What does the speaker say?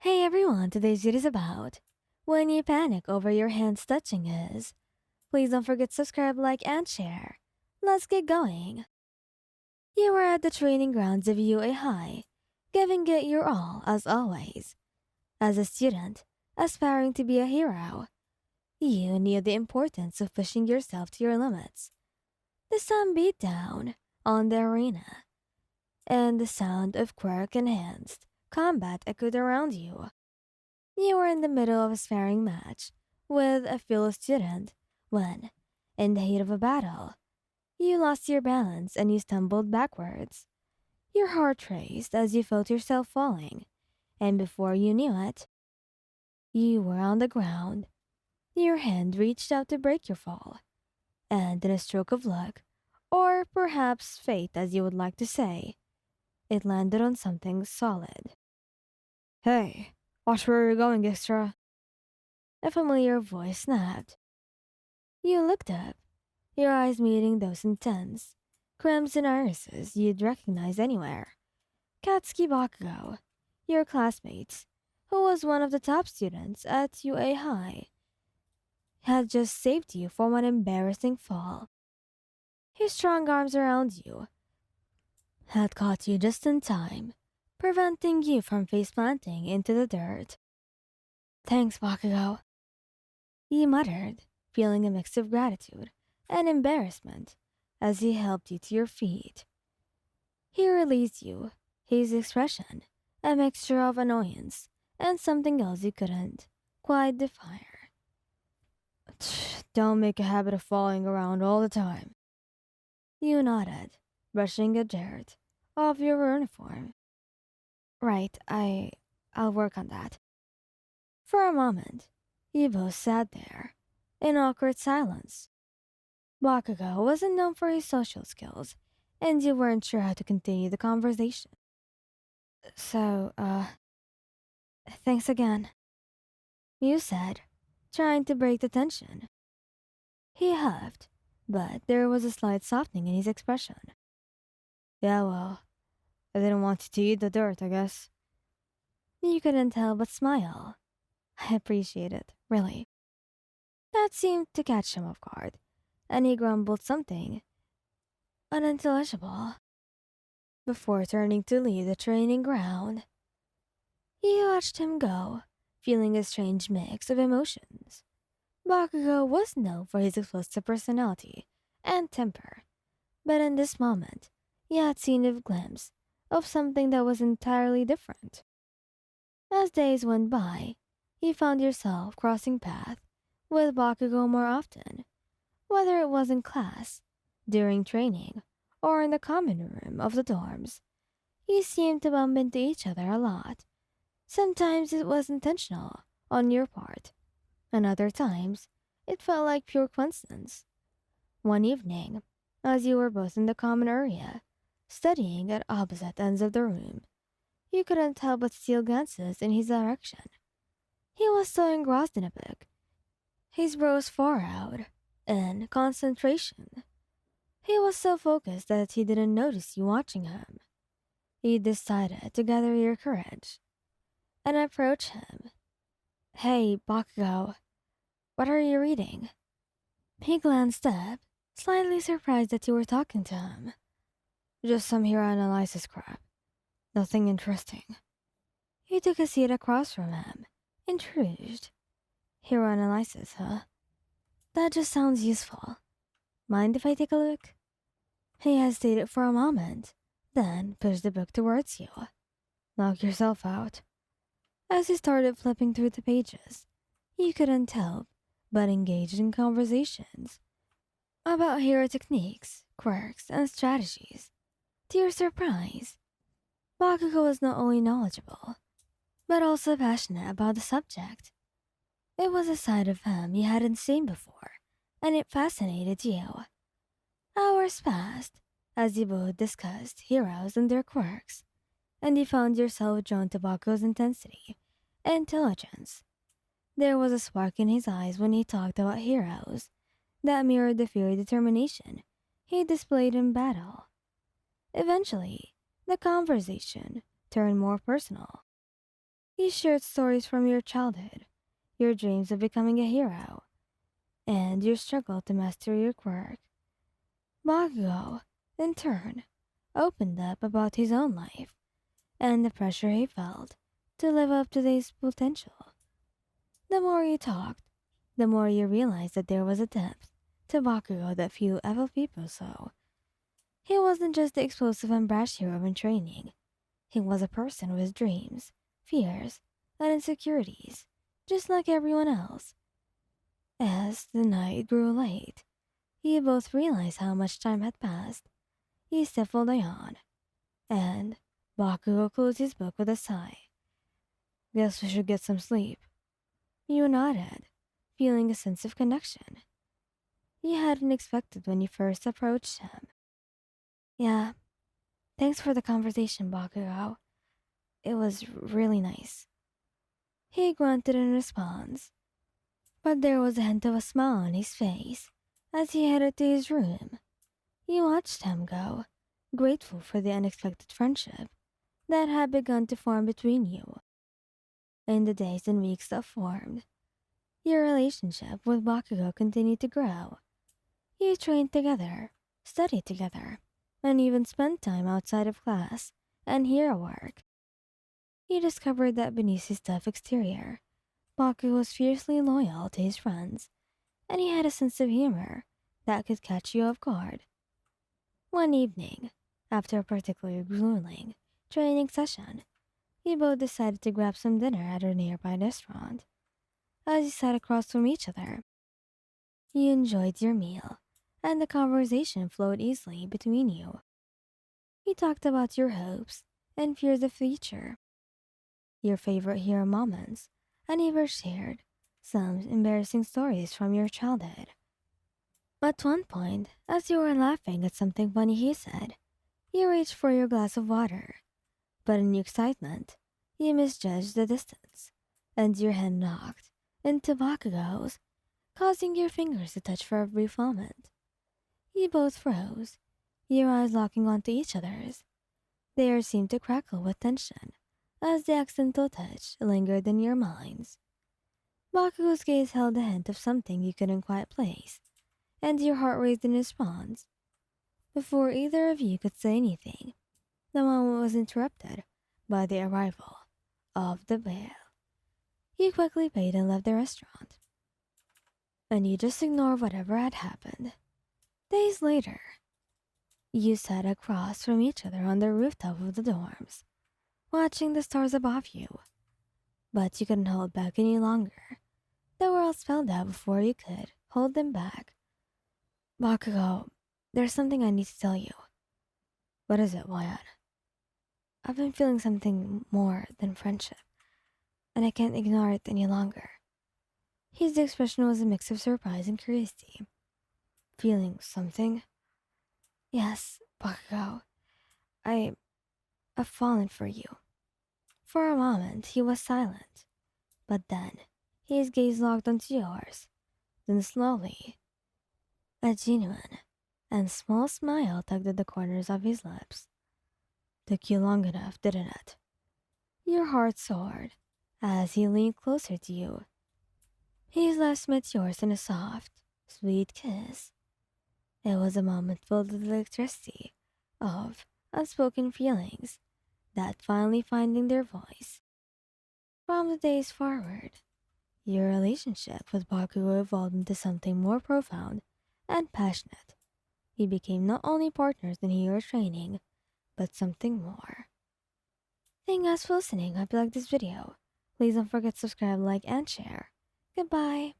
Hey everyone, today's video is about when you panic over your hands touching his. Please don't forget to subscribe, like, and share. Let's get going. You were at the training grounds of UA High, giving it your all as always. As a student, aspiring to be a hero, you knew the importance of pushing yourself to your limits. The sun beat down on the arena, and the sound of quirk enhanced combat echoed around you. You were in the middle of a sparring match with a fellow student when, in the heat of a battle, you lost your balance and you stumbled backwards. Your heart raced as you felt yourself falling, and before you knew it, you were on the ground. Your hand reached out to break your fall, and in a stroke of luck, or perhaps fate as you would like to say, it landed on something solid. Hey, watch where you're going, extra. A familiar voice snapped. You looked up, your eyes meeting those intense, crimson irises you'd recognize anywhere. Katsuki Bakugou, your classmates, who was one of the top students at UA High, had just saved you from an embarrassing fall. His strong arms around you had caught you just in time, preventing you from face planting into the dirt. Thanks, Bakugou, he muttered, feeling a mix of gratitude and embarrassment as he helped you to your feet. He released you, his expression, a mixture of annoyance and something else you couldn't quite define. Don't make a habit of falling around all the time. You nodded, brushing the dirt off your uniform. Right, I'll work on that. For a moment, you both sat there, in awkward silence. Bakugou wasn't known for his social skills, and you weren't sure how to continue the conversation. So, thanks again, you said, trying to break the tension. He huffed, but there was a slight softening in his expression. Yeah, well, I didn't want you to eat the dirt, I guess. You couldn't help but smile. I appreciate it, really. That seemed to catch him off guard, and he grumbled something unintelligible before turning to leave the training ground. You watched him go, feeling a strange mix of emotions. Bakugou was known for his explosive personality and temper, but in this moment, he had seen a glimpse of something that was entirely different. As days went by, you found yourself crossing paths with Bakugou more often, whether it was in class, during training, or in the common room of the dorms. You seemed to bump into each other a lot. Sometimes it was intentional on your part, and other times it felt like pure coincidence. One evening, as you were both in the common area, studying at opposite ends of the room, you couldn't help but steal glances in his direction. He was so engrossed in a book, his brows furrowed in concentration. He was so focused that he didn't notice you watching him. You decided to gather your courage and approach him. Hey, Bakugou, what are you reading? He glanced up, slightly surprised that you were talking to him. Just some hero analysis crap. Nothing interesting. He took a seat across from him, intrigued. Hero analysis, huh? That just sounds useful. Mind if I take a look? He hesitated for a moment, then pushed the book towards you. Knock yourself out. As he started flipping through the pages, you couldn't help but engage in conversations about hero techniques, quirks, and strategies. To your surprise, Bakugo was not only knowledgeable, but also passionate about the subject. It was a side of him you hadn't seen before, and it fascinated you. Hours passed as you both discussed heroes and their quirks, and you found yourself drawn to Bakugo's intensity and intelligence. There was a spark in his eyes when he talked about heroes that mirrored the fiery determination he displayed in battle. Eventually, the conversation turned more personal. You shared stories from your childhood, your dreams of becoming a hero, and your struggle to master your quirk. Bakugo, in turn, opened up about his own life and the pressure he felt to live up to his potential. The more you talked, the more you realized that there was a depth to Bakugo that few other people saw. He wasn't just the explosive and brash hero in training. He was a person with dreams, fears, and insecurities, just like everyone else. As the night grew late, you both realized how much time had passed. You stifled a yawn, and Bakugo closed his book with a sigh. Guess we should get some sleep. You nodded, feeling a sense of connection you hadn't expected when you first approached him. Yeah, thanks for the conversation, Bakugo. It was really nice. He grunted in response, but there was a hint of a smile on his face as he headed to his room. You watched him go, grateful for the unexpected friendship that had begun to form between you. In the days and weeks that formed, your relationship with Bakugo continued to grow. You trained together, studied together, and even spent time outside of class and hero work. You discovered that beneath his tough exterior, Bakugo was fiercely loyal to his friends, and he had a sense of humor that could catch you off guard. One evening, after a particularly grueling training session, you both decided to grab some dinner at a nearby restaurant. As you sat across from each other, you enjoyed your meal, and the conversation flowed easily between you. You talked about your hopes and fears of the future, your favorite hero moments, and even shared some embarrassing stories from your childhood. At one point, as you were laughing at something funny he said, you reached for your glass of water, but in your excitement, you misjudged the distance, and your hand knocked into Bakugo's, causing your fingers to touch for a brief moment. You both froze, your eyes locking onto each other's. The air seemed to crackle with tension as the accidental touch lingered in your minds. Bakugo's gaze held a hint of something you couldn't quite place, and your heart raced in response. Before either of you could say anything, the moment was interrupted by the arrival of the bell. You quickly paid and left the restaurant, and you just ignored whatever had happened. Days later, you sat across from each other on the rooftop of the dorms, watching the stars above you. But you couldn't hold back any longer. The world spelled out before you could hold them back. Bakugo, there's something I need to tell you. What is it, Wyatt? I've been feeling something more than friendship, and I can't ignore it any longer. His expression was a mix of surprise and curiosity. Feeling something? Yes, Bakugo. I've fallen for you. For a moment, he was silent, but then his gaze locked onto yours. Then slowly, a genuine and small smile tugged at the corners of his lips. Took you long enough, didn't it? Your heart soared as he leaned closer to you. His lips met yours in a soft, sweet kiss. It was a moment filled with the electricity of unspoken feelings that finally finding their voice. From the days forward, your relationship with Bakugo evolved into something more profound and passionate. You became not only partners in hero training, but something more. Thank you guys for listening. Hope you liked this video. Please don't forget to subscribe, like, and share. Goodbye.